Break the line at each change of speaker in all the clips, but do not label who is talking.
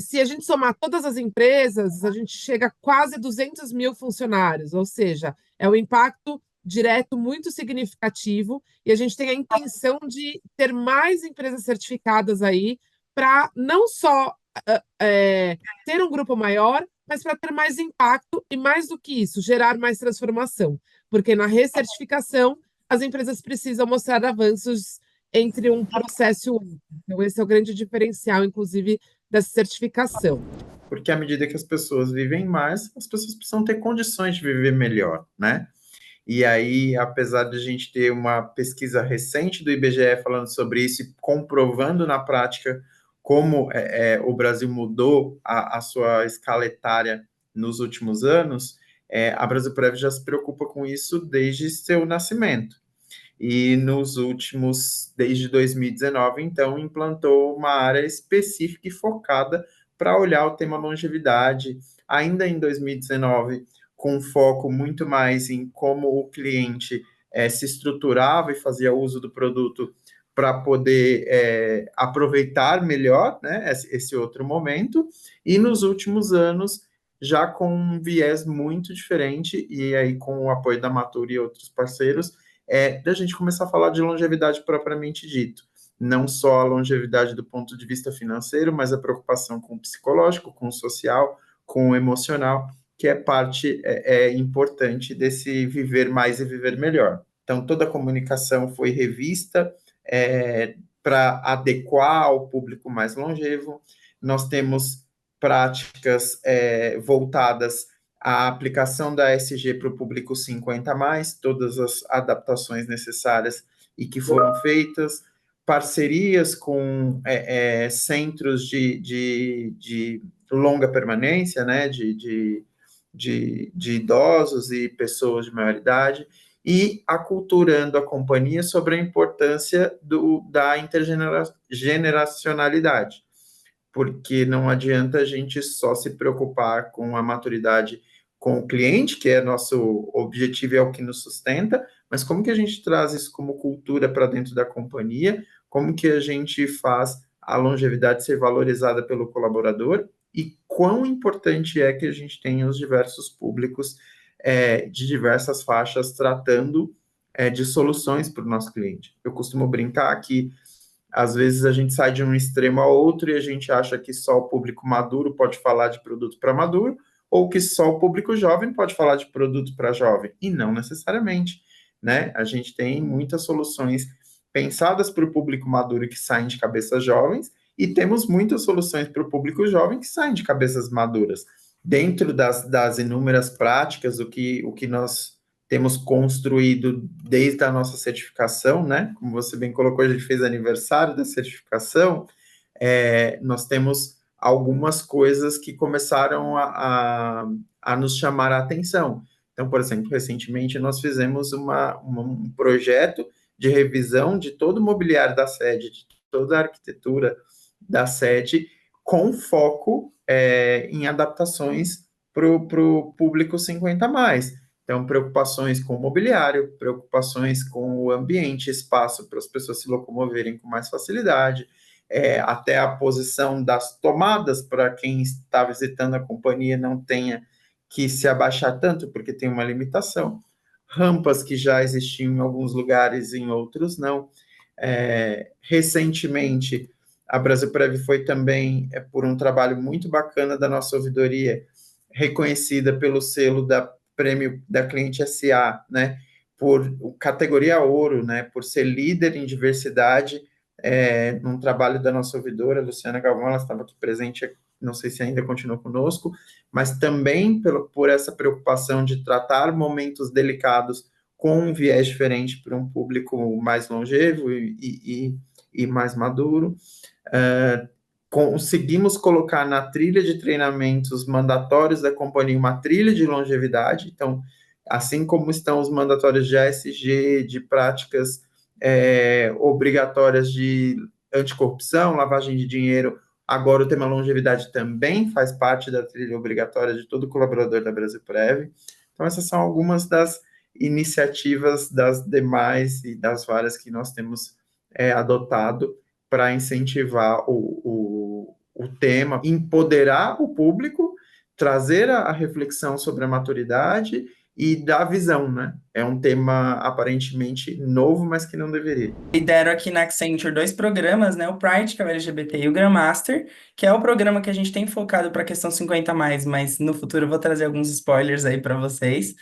se a gente somar todas as empresas, a gente chega a quase 200 mil funcionários, ou seja, é um impacto direto muito significativo e a gente tem a intenção de ter mais empresas certificadas aí para não só ter um grupo maior, mas para ter mais impacto e, mais do que isso, gerar mais transformação. Porque na recertificação, as empresas precisam mostrar avanços entre um processo e outro. Então, esse é o grande diferencial, inclusive, dessa certificação.
Porque à medida que as pessoas vivem mais, as pessoas precisam ter condições de viver melhor, né? E aí, apesar de a gente ter uma pesquisa recente do IBGE falando sobre isso e comprovando na prática como o Brasil mudou a sua escala etária nos últimos anos, a Brasilprev já se preocupa com isso desde seu nascimento. E desde 2019, então, implantou uma área específica e focada para olhar o tema longevidade, ainda em 2019, com um foco muito mais em como o cliente se estruturava e fazia uso do produto para poder aproveitar melhor, né, esse outro momento, e nos últimos anos, já com um viés muito diferente, e aí com o apoio da Matur e outros parceiros, da gente começar a falar de longevidade propriamente dito. Não só a longevidade do ponto de vista financeiro, mas a preocupação com o psicológico, com o social, com o emocional, que é parte importante desse viver mais e viver melhor. Então, toda a comunicação foi revista para adequar ao público mais longevo. Nós temos práticas voltadas a aplicação da ESG para o público 50 mais, todas as adaptações necessárias e que foram feitas, parcerias com centros de longa permanência, né, de idosos e pessoas de maior idade, e aculturando a companhia sobre a importância da intergeneracionalidade, porque não adianta a gente só se preocupar com a maturidade com o cliente, que é nosso objetivo e é o que nos sustenta, mas como que a gente traz isso como cultura para dentro da companhia, como que a gente faz a longevidade ser valorizada pelo colaborador e quão importante é que a gente tenha os diversos públicos de diversas faixas tratando de soluções para o nosso cliente. Eu costumo brincar que às vezes a gente sai de um extremo a outro e a gente acha que só o público maduro pode falar de produto para maduro, ou que só o público jovem pode falar de produto para jovem, e não necessariamente, né? A gente tem muitas soluções pensadas para o público maduro que saem de cabeças jovens, e temos muitas soluções para o público jovem que saem de cabeças maduras. Dentro das inúmeras práticas, o que nós temos construído desde a nossa certificação, né? Como você bem colocou, a gente fez aniversário da certificação, nós temos algumas coisas que começaram a nos chamar a atenção. Então, por exemplo, recentemente nós fizemos um projeto de revisão de todo o mobiliário da sede, de toda a arquitetura da sede, com foco em adaptações para o público 50 mais. Então, preocupações com o mobiliário, preocupações com o ambiente, espaço para as pessoas se locomoverem com mais facilidade, até a posição das tomadas para quem está visitando a companhia não tenha que se abaixar tanto, porque tem uma limitação. Rampas que já existiam em alguns lugares, em outros não. Recentemente, a Brasilprev foi também, por um trabalho muito bacana da nossa ouvidoria, reconhecida pelo selo da Prêmio da Cliente SA, né, por categoria ouro, né, por ser líder em diversidade, num trabalho da nossa ouvidora, Luciana Galvão, ela estava aqui presente, não sei se ainda continua conosco, mas também por essa preocupação de tratar momentos delicados com um viés diferente para um público mais longevo e mais maduro. Conseguimos colocar na trilha de treinamentos mandatórios da companhia uma trilha de longevidade, então, assim como estão os mandatórios de ASG, de práticas obrigatórias de anticorrupção, lavagem de dinheiro, agora o tema longevidade também faz parte da trilha obrigatória de todo colaborador da Brasilprev. Então, essas são algumas das iniciativas das demais e das várias que nós temos adotado para incentivar o o tema, empoderar o público, trazer a reflexão sobre a maturidade e dar visão, né? É um tema aparentemente novo, mas que não deveria.
Lidero aqui na Accenture dois programas, né? O Pride, que é o LGBT, e o Grandmaster, que é o programa que a gente tem focado para a questão 50 mais, mas no futuro eu vou trazer alguns spoilers aí para vocês.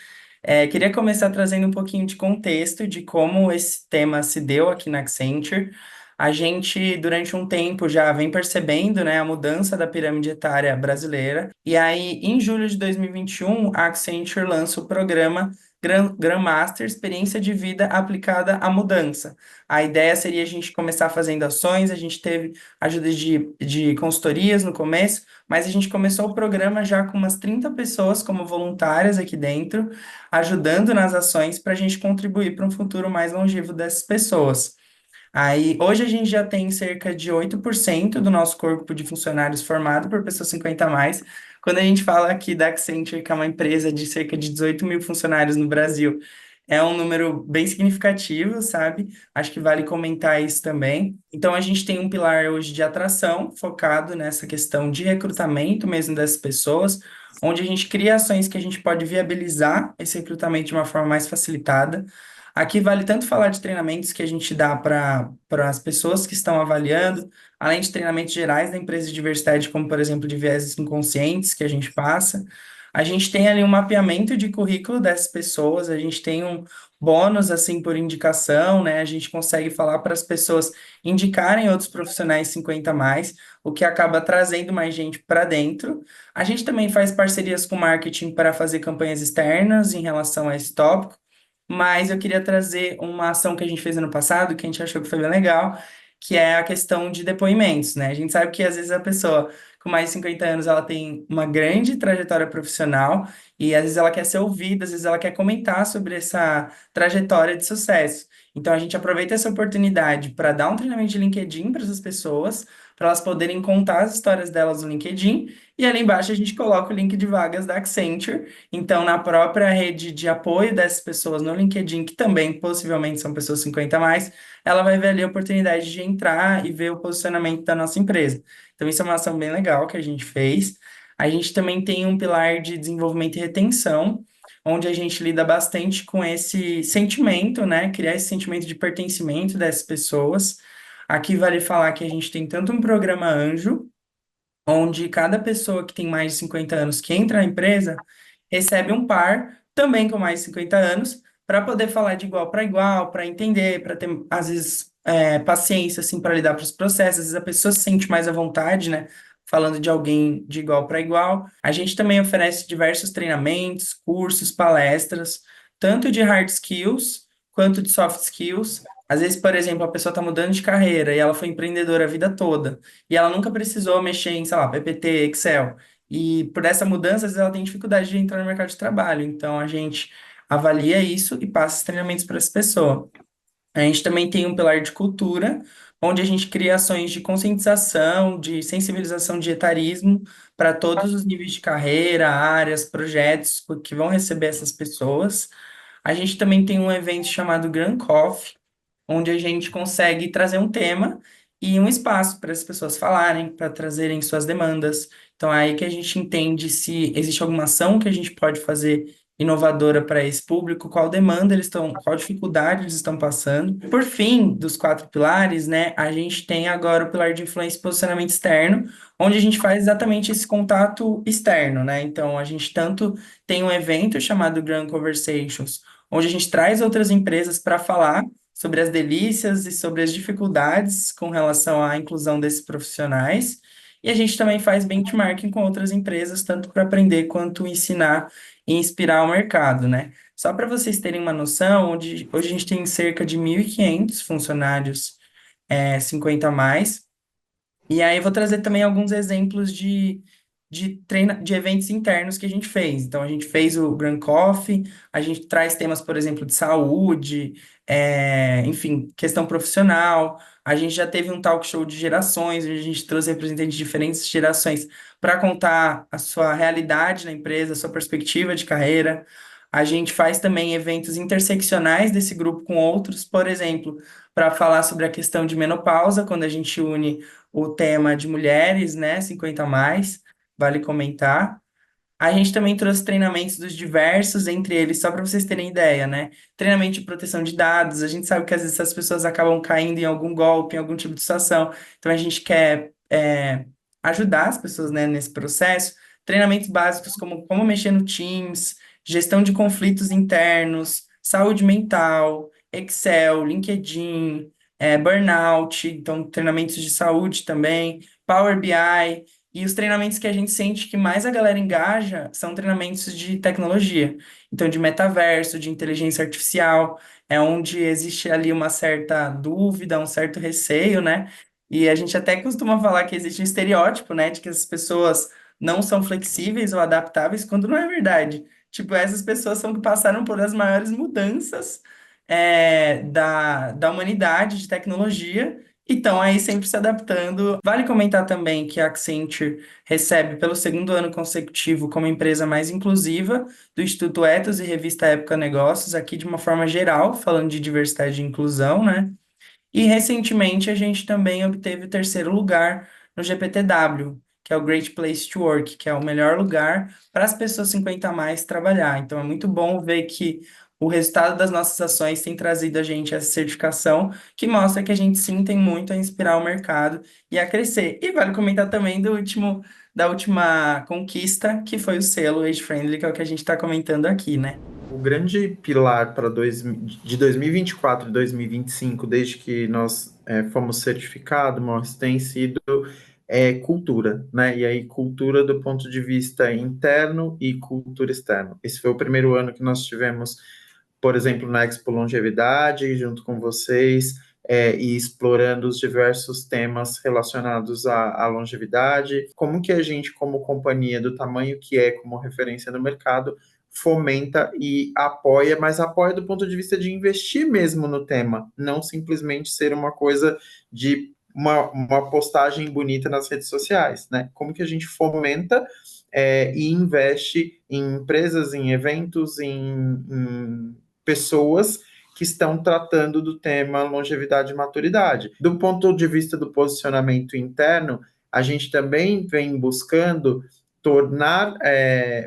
Queria começar trazendo um pouquinho de contexto de como esse tema se deu aqui na Accenture. A gente, durante um tempo, já vem percebendo, né, a mudança da pirâmide etária brasileira. E aí, em julho de 2021, a Accenture lança o programa Grandmaster, Experiência de Vida Aplicada à Mudança. A ideia seria a gente começar fazendo ações, a gente teve ajuda de consultorias no começo, mas a gente começou o programa já com umas 30 pessoas como voluntárias aqui dentro, ajudando nas ações para a gente contribuir para um futuro mais longevo dessas pessoas. Aí, hoje a gente já tem cerca de 8% do nosso corpo de funcionários formado por pessoas 50 a mais. Quando a gente fala aqui da Accenture, que é uma empresa de cerca de 18 mil funcionários no Brasil, é um número bem significativo, sabe? Acho que vale comentar isso também. Então, a gente tem um pilar hoje de atração, focado nessa questão de recrutamento mesmo dessas pessoas, onde a gente cria ações que a gente pode viabilizar esse recrutamento de uma forma mais facilitada. Aqui vale tanto falar de treinamentos que a gente dá para as pessoas que estão avaliando, além de treinamentos gerais da empresa de diversidade, como, por exemplo, de vieses inconscientes que a gente passa. A gente tem ali um mapeamento de currículo dessas pessoas, a gente tem um bônus, assim, por indicação, né? A gente consegue falar para as pessoas indicarem outros profissionais 50 a mais, o que acaba trazendo mais gente para dentro. A gente também faz parcerias com marketing para fazer campanhas externas em relação a esse tópico. Mas eu queria trazer uma ação que a gente fez ano passado, que a gente achou que foi bem legal, que é a questão de depoimentos, né? A gente sabe que às vezes a pessoa com mais de 50 anos ela tem uma grande trajetória profissional e às vezes ela quer ser ouvida, às vezes ela quer comentar sobre essa trajetória de sucesso. Então a gente aproveita essa oportunidade para dar um treinamento de LinkedIn para essas pessoas, para elas poderem contar as histórias delas no LinkedIn, e ali embaixo a gente coloca o link de vagas da Accenture. Então, na própria rede de apoio dessas pessoas no LinkedIn, que também possivelmente são pessoas 50 a mais, ela vai ver ali a oportunidade de entrar e ver o posicionamento da nossa empresa. Então, isso é uma ação bem legal que a gente fez. A gente também tem um pilar de desenvolvimento e retenção, onde a gente lida bastante com esse sentimento, né? Criar esse sentimento de pertencimento dessas pessoas. Aqui vale falar que a gente tem tanto um programa anjo, onde cada pessoa que tem mais de 50 anos que entra na empresa recebe um par também com mais de 50 anos para poder falar de igual para igual, para entender, para ter, às vezes, paciência, assim, para lidar com os processos. Às vezes a pessoa se sente mais à vontade, né? Falando de alguém de igual para igual. A gente também oferece diversos treinamentos, cursos, palestras, tanto de hard skills quanto de soft skills. Às vezes, por exemplo, a pessoa está mudando de carreira e ela foi empreendedora a vida toda e ela nunca precisou mexer em, sei lá, PPT, Excel. E por essa mudança, às vezes ela tem dificuldade de entrar no mercado de trabalho. Então, a gente avalia isso e passa os treinamentos para essa pessoa. A gente também tem um pilar de cultura, onde a gente cria ações de conscientização, de sensibilização de etarismo para todos os níveis de carreira, áreas, projetos que vão receber essas pessoas. A gente também tem um evento chamado Grand Coffee, onde a gente consegue trazer um tema e um espaço para as pessoas falarem, para trazerem suas demandas. Então, é aí que a gente entende se existe alguma ação que a gente pode fazer inovadora para esse público, qual demanda eles estão, qual dificuldade eles estão passando. Por fim, dos quatro pilares, né, a gente tem agora o pilar de influência e posicionamento externo, onde a gente faz exatamente esse contato externo, né? Então, a gente tanto tem um evento chamado Grand Conversations, onde a gente traz outras empresas para falar sobre as delícias e sobre as dificuldades com relação à inclusão desses profissionais. E a gente também faz benchmarking com outras empresas, tanto para aprender quanto ensinar e inspirar o mercado, né? Só para vocês terem uma noção, hoje a gente tem cerca de 1.500 funcionários, 50 a mais, e aí eu vou trazer também alguns exemplos de eventos internos que a gente fez. Então, a gente fez o Grand Coffee, a gente traz temas, por exemplo, de saúde, enfim, questão profissional. A gente já teve um talk show de gerações, onde a gente trouxe representantes de diferentes gerações para contar a sua realidade na empresa, a sua perspectiva de carreira. A gente faz também eventos interseccionais desse grupo com outros, por exemplo, para falar sobre a questão de menopausa, quando a gente une o tema de mulheres, né, 50 a mais, vale comentar. A gente também trouxe treinamentos dos diversos, entre eles, só para vocês terem ideia, né? Treinamento de proteção de dados. A gente sabe que às vezes essas pessoas acabam caindo em algum golpe, em algum tipo de situação. Então a gente quer ajudar as pessoas, né, nesse processo. Treinamentos básicos como mexer no Teams, gestão de conflitos internos, saúde mental, Excel, LinkedIn, burnout, então treinamentos de saúde também, Power BI. E os treinamentos que a gente sente que mais a galera engaja são treinamentos de tecnologia. Então, de metaverso, de inteligência artificial, é onde existe ali uma certa dúvida, um certo receio, né? E a gente até costuma falar que existe um estereótipo, né, de que as pessoas não são flexíveis ou adaptáveis, quando não é verdade. Tipo, essas pessoas são que passaram por as maiores mudanças da humanidade, de tecnologia, e estão aí sempre se adaptando. Vale comentar também que a Accenture recebe pelo segundo ano consecutivo como empresa mais inclusiva do Instituto Ethos e Revista Época Negócios, aqui de uma forma geral, falando de diversidade e inclusão, né? E recentemente a gente também obteve o terceiro lugar no GPTW, que é o Great Place to Work, que é o melhor lugar para as pessoas 50 a mais trabalhar. Então é muito bom ver que o resultado das nossas ações tem trazido a gente essa certificação, que mostra que a gente sim tem muito a inspirar o mercado e a crescer. E vale comentar também da última conquista, que foi o selo Age Friendly, que é o que a gente está comentando aqui, né?
O grande pilar para de 2024 e 2025, desde que nós fomos certificados, Maurício, tem sido cultura, né? E aí, cultura do ponto de vista interno e cultura externo. Esse foi o primeiro ano que nós tivemos, por exemplo, na Expo Longevidade, junto com vocês, e explorando os diversos temas relacionados à longevidade. Como que a gente, como companhia do tamanho que é, como referência no mercado, fomenta e apoia, mas apoia do ponto de vista de investir mesmo no tema, não simplesmente ser uma coisa de uma postagem bonita nas redes sociais, né? Como que a gente fomenta e investe em empresas, em eventos, em pessoas que estão tratando do tema longevidade e maturidade. Do ponto de vista do posicionamento interno, a gente também vem buscando tornar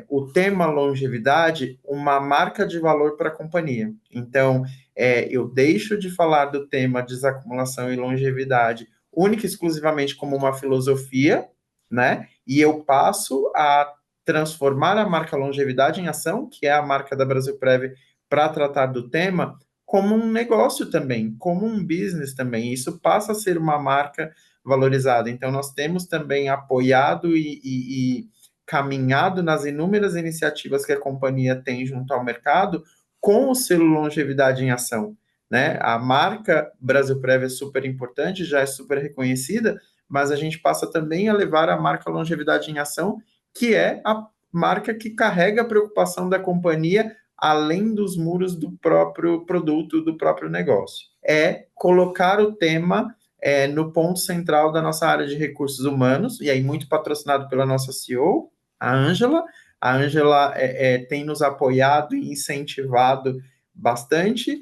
o tema longevidade uma marca de valor para a companhia. Então, eu deixo de falar do tema desacumulação e longevidade única e exclusivamente como uma filosofia, né? E eu passo a transformar a marca longevidade em ação, que é a marca da Brasilprev, para tratar do tema, como um negócio também, como um business também. Isso passa a ser uma marca valorizada. Então, nós temos também apoiado e caminhado nas inúmeras iniciativas que a companhia tem junto ao mercado com o selo Longevidade em Ação, né? A marca Brasilprev é super importante, já é super reconhecida, mas a gente passa também a levar a marca Longevidade em Ação, que é a marca que carrega a preocupação da companhia além dos muros do próprio produto, do próprio negócio. É colocar o tema no ponto central da nossa área de recursos humanos, e aí muito patrocinado pela nossa CEO, a Ângela. A Ângela tem nos apoiado e incentivado bastante.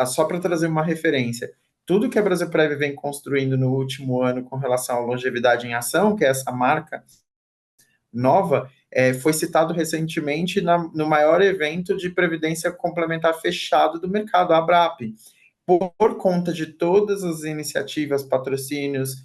Só para trazer uma referência, tudo que a Brasilprev vem construindo no último ano com relação à longevidade em ação, que é essa marca nova, foi citado recentemente no maior evento de previdência complementar fechado do mercado, a Abrap, por conta de todas as iniciativas, patrocínios,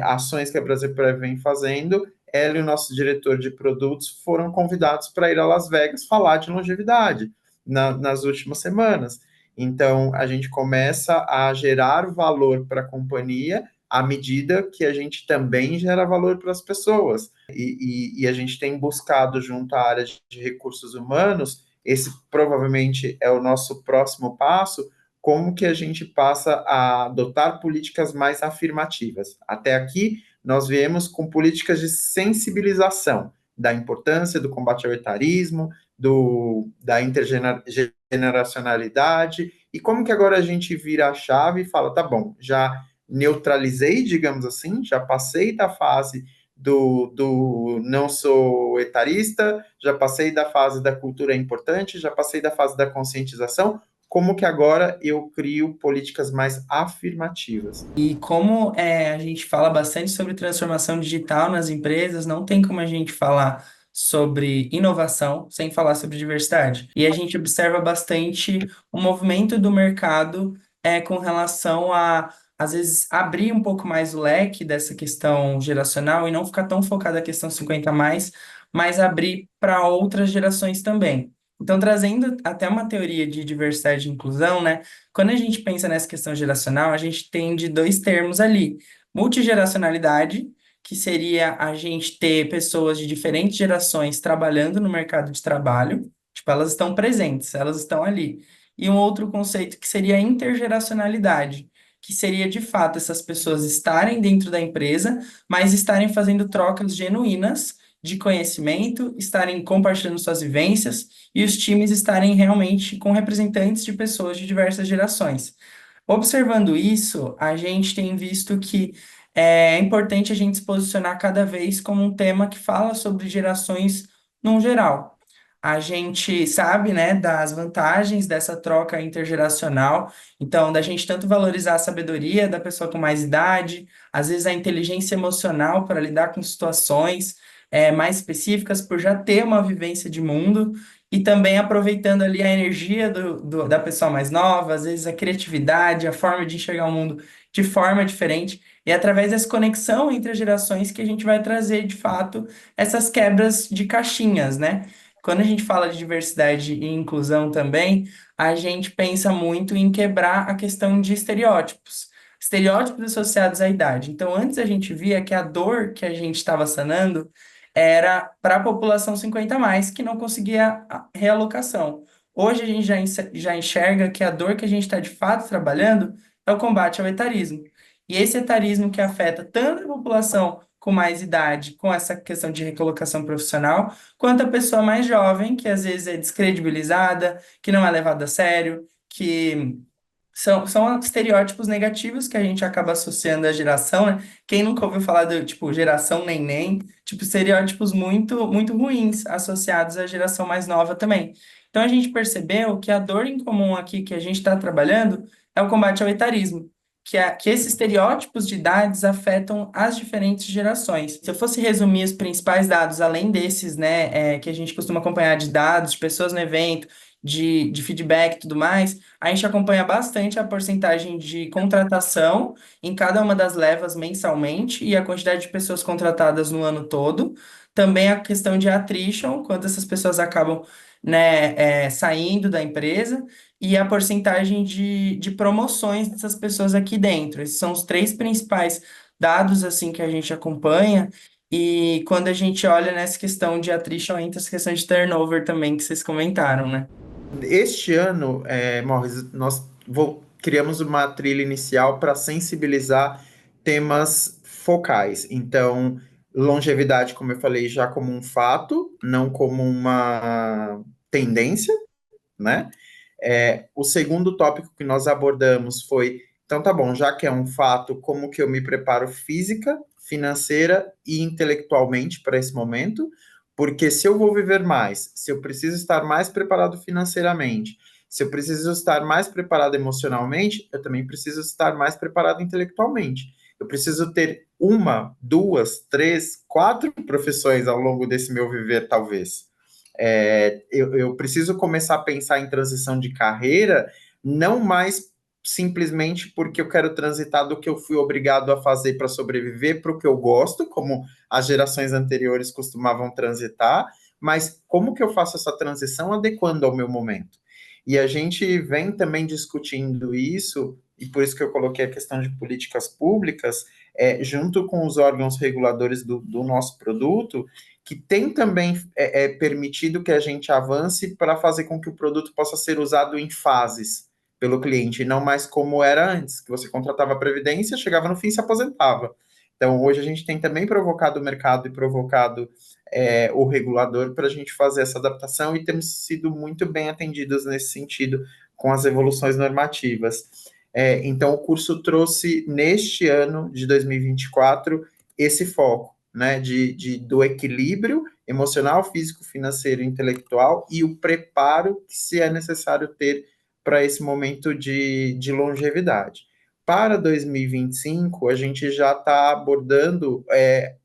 ações que a Brasilprev vem fazendo. Ela e o nosso diretor de produtos foram convidados para ir a Las Vegas falar de longevidade nas últimas semanas. Então, a gente começa a gerar valor para a companhia à medida que a gente também gera valor para as pessoas. E a gente tem buscado, junto à área de recursos humanos, esse provavelmente é o nosso próximo passo, como que a gente passa a adotar políticas mais afirmativas. Até aqui, nós viemos com políticas de sensibilização da importância do combate ao etarismo, da intergeneracionalidade, e como que agora a gente vira a chave e fala, tá bom, já neutralizei, digamos assim, já passei da fase do não sou etarista, já passei da fase da cultura importante, já passei da fase da conscientização, como que agora eu crio políticas mais afirmativas.
E como a gente fala bastante sobre transformação digital nas empresas, não tem como a gente falar sobre inovação sem falar sobre diversidade. E a gente observa bastante o movimento do mercado com relação a, às vezes, abrir um pouco mais o leque dessa questão geracional e não ficar tão focado na questão 50 a mais, mas abrir para outras gerações também. Então, trazendo até uma teoria de diversidade e inclusão, né? Quando a gente pensa nessa questão geracional, a gente tem de dois termos ali. Multigeracionalidade, que seria a gente ter pessoas de diferentes gerações trabalhando no mercado de trabalho, tipo, elas estão presentes, elas estão ali. E um outro conceito que seria a intergeracionalidade, que seria de fato essas pessoas estarem dentro da empresa, mas estarem fazendo trocas genuínas de conhecimento, estarem compartilhando suas vivências e os times estarem realmente com representantes de pessoas de diversas gerações. Observando isso, a gente tem visto que é importante a gente se posicionar cada vez como um tema que fala sobre gerações num geral. A gente sabe, né, das vantagens dessa troca intergeracional, então, da gente tanto valorizar a sabedoria da pessoa com mais idade, às vezes a inteligência emocional para lidar com situações mais específicas, por já ter uma vivência de mundo, e também aproveitando ali a energia da pessoa mais nova, às vezes a criatividade, a forma de enxergar o mundo de forma diferente, e é através dessa conexão entre as gerações que a gente vai trazer, de fato, essas quebras de caixinhas, né? Quando a gente fala de diversidade e inclusão também, a gente pensa muito em quebrar a questão de estereótipos. Estereótipos associados à idade. Então, antes a gente via que a dor que a gente estava sanando era para a população 50 a mais, que não conseguia a realocação. Hoje a gente já enxerga que a dor que a gente está de fato trabalhando é o combate ao etarismo. E esse etarismo que afeta tanto a população com mais idade, com essa questão de recolocação profissional, quanto a pessoa mais jovem, que às vezes é descredibilizada, que não é levada a sério, que são estereótipos negativos que a gente acaba associando à geração, né? Quem nunca ouviu falar do, tipo, geração neném? Tipo, estereótipos muito, muito ruins associados à geração mais nova também. Então, a gente percebeu que a dor em comum aqui que a gente está trabalhando é o combate ao etarismo, que esses estereótipos de idades afetam as diferentes gerações. Se eu fosse resumir os principais dados, além desses, né, que a gente costuma acompanhar de dados, de pessoas no evento, de feedback e tudo mais, a gente acompanha bastante a porcentagem de contratação em cada uma das levas mensalmente e a quantidade de pessoas contratadas no ano todo. Também a questão de attrition, quando essas pessoas acabam, né, saindo da empresa, e a porcentagem de promoções dessas pessoas aqui dentro. Esses são os três principais dados assim que a gente acompanha. E quando a gente olha nessa questão de attrition, entra essa questão de turnover também que vocês comentaram, né?
Este ano, Morris, nós criamos uma trilha inicial para sensibilizar temas focais. Então, longevidade, como eu falei, já como um fato, não como uma tendência, né? O segundo tópico que nós abordamos foi, então tá bom, já que é um fato, como que eu me preparo física, financeira e intelectualmente para esse momento? Porque se eu vou viver mais, se eu preciso estar mais preparado financeiramente, se eu preciso estar mais preparado emocionalmente, eu também preciso estar mais preparado intelectualmente. Eu preciso ter uma, duas, três, quatro profissões ao longo desse meu viver, talvez. Eu preciso começar a pensar em transição de carreira, não mais simplesmente porque eu quero transitar do que eu fui obrigado a fazer para sobreviver para o que eu gosto, como as gerações anteriores costumavam transitar, mas como que eu faço essa transição adequando ao meu momento? E a gente vem também discutindo isso, e por isso que eu coloquei a questão de políticas públicas, junto com os órgãos reguladores do nosso produto, que tem também permitido que a gente avance para fazer com que o produto possa ser usado em fases pelo cliente, e não mais como era antes, que você contratava a previdência, chegava no fim e se aposentava. Então, hoje a gente tem também provocado o mercado e provocado o regulador para a gente fazer essa adaptação e temos sido muito bem atendidos nesse sentido com as evoluções normativas. Então, o curso trouxe, neste ano de 2024, esse foco, né, do equilíbrio emocional, físico, financeiro e intelectual e o preparo que se é necessário ter para esse momento de longevidade. Para 2025, a gente já está abordando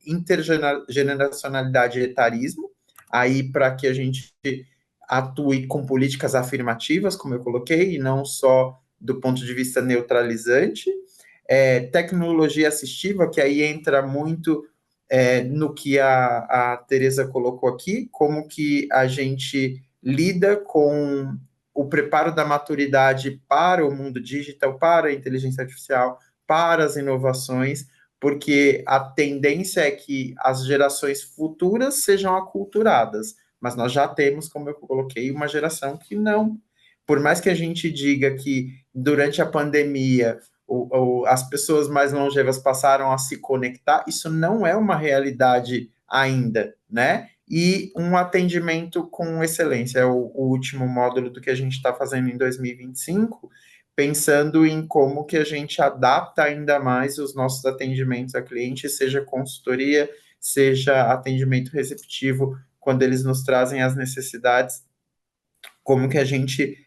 intergeneracionalidade e etarismo, aí para que a gente atue com políticas afirmativas, como eu coloquei, e não só do ponto de vista neutralizante. Tecnologia assistiva, que aí entra muito no que a Teresa colocou aqui, como que a gente lida com o preparo da maturidade para o mundo digital, para a inteligência artificial, para as inovações, porque a tendência é que as gerações futuras sejam aculturadas, mas nós já temos, como eu coloquei, uma geração que não. Por mais que a gente diga que durante a pandemia as pessoas mais longevas passaram a se conectar, isso não é uma realidade ainda, né? E um atendimento com excelência, é o último módulo do que a gente está fazendo em 2025, pensando em como que a gente adapta ainda mais os nossos atendimentos a clientes, seja consultoria, seja atendimento receptivo, quando eles nos trazem as necessidades, como que a gente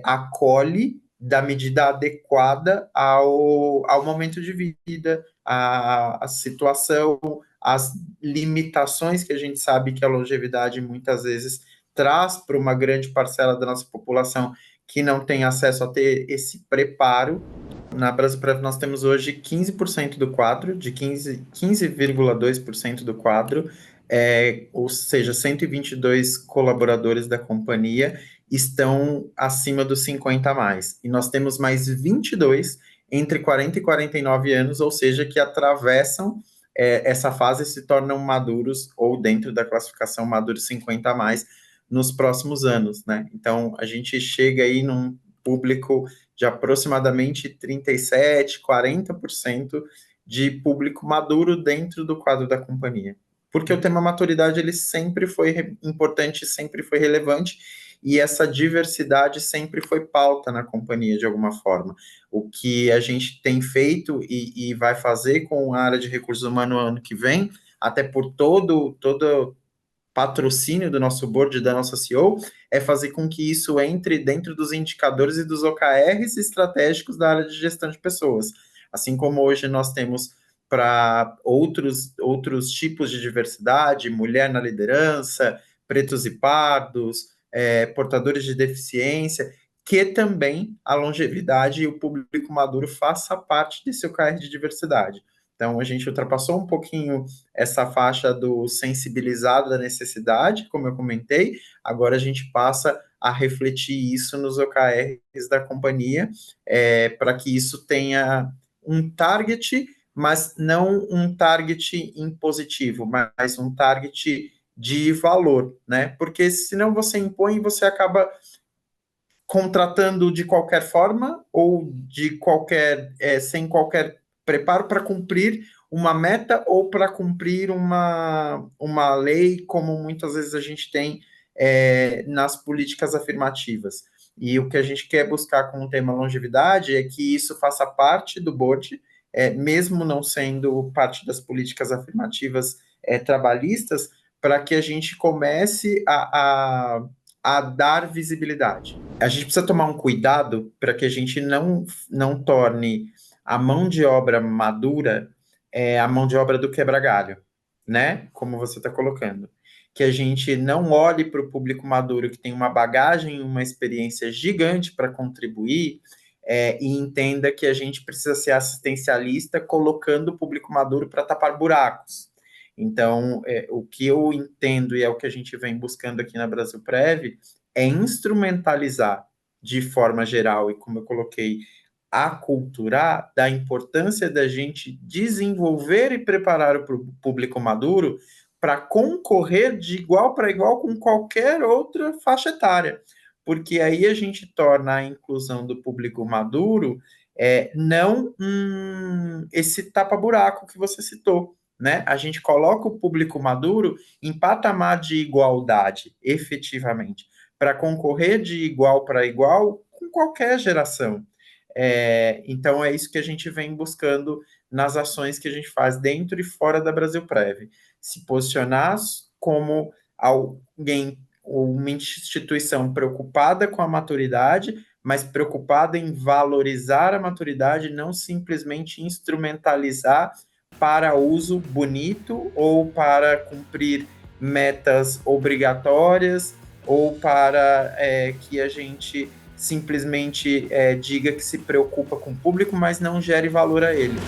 acolhe da medida adequada ao momento de vida, a situação, as limitações que a gente sabe que a longevidade muitas vezes traz para uma grande parcela da nossa população que não tem acesso a ter esse preparo. Na Brasilprev nós temos hoje 15% do quadro, de 15,2% do quadro, ou seja, 122 colaboradores da companhia estão acima dos 50 a mais. E nós temos mais 22 entre 40 e 49 anos, ou seja, que atravessam essa fase e se tornam maduros, ou dentro da classificação maduros 50 a mais, nos próximos anos, né? Então, a gente chega aí num público de aproximadamente 37, 40% de público maduro dentro do quadro da companhia. Porque o tema maturidade, ele sempre foi importante, sempre foi relevante, e essa diversidade sempre foi pauta na companhia, de alguma forma. O que a gente tem feito e vai fazer com a área de recursos humanos no ano que vem, até por todo patrocínio do nosso board, da nossa CEO, é fazer com que isso entre dentro dos indicadores e dos OKRs estratégicos da área de gestão de pessoas. Assim como hoje nós temos para outros tipos de diversidade, mulher na liderança, pretos e pardos, portadores de deficiência, que também a longevidade e o público maduro faça parte desse OKR de diversidade. Então, a gente ultrapassou um pouquinho essa faixa do sensibilizado da necessidade, como eu comentei, agora a gente passa a refletir isso nos OKRs da companhia, para que isso tenha um target, mas não um target impositivo, mas um target de valor, né? Porque senão você impõe, você acaba contratando de qualquer forma ou sem qualquer preparo para cumprir uma meta ou para cumprir uma lei, como muitas vezes a gente tem nas políticas afirmativas. E o que a gente quer buscar com o tema longevidade é que isso faça parte do board, mesmo não sendo parte das políticas afirmativas trabalhistas, para que a gente comece a dar visibilidade. A gente precisa tomar um cuidado para que a gente não torne a mão de obra madura a mão de obra do quebra-galho, né? Como você está colocando. Que a gente não olhe para o público maduro que tem uma bagagem, uma experiência gigante para contribuir, e entenda que a gente precisa ser assistencialista colocando o público maduro para tapar buracos. Então, o que eu entendo e é o que a gente vem buscando aqui na Brasilprev é instrumentalizar de forma geral, e como eu coloquei, aculturar da importância da gente desenvolver e preparar o público maduro para concorrer de igual para igual com qualquer outra faixa etária. Porque aí a gente torna a inclusão do público maduro não esse tapa-buraco que você citou, né? A gente coloca o público maduro em patamar de igualdade, efetivamente, para concorrer de igual para igual com qualquer geração. Então, é isso que a gente vem buscando nas ações que a gente faz dentro e fora da Brasilprev. Se posicionar como alguém, uma instituição preocupada com a maturidade, mas preocupada em valorizar a maturidade, não simplesmente instrumentalizar para uso bonito ou para cumprir metas obrigatórias ou para que a gente simplesmente diga que se preocupa com o público, mas não gere valor a ele.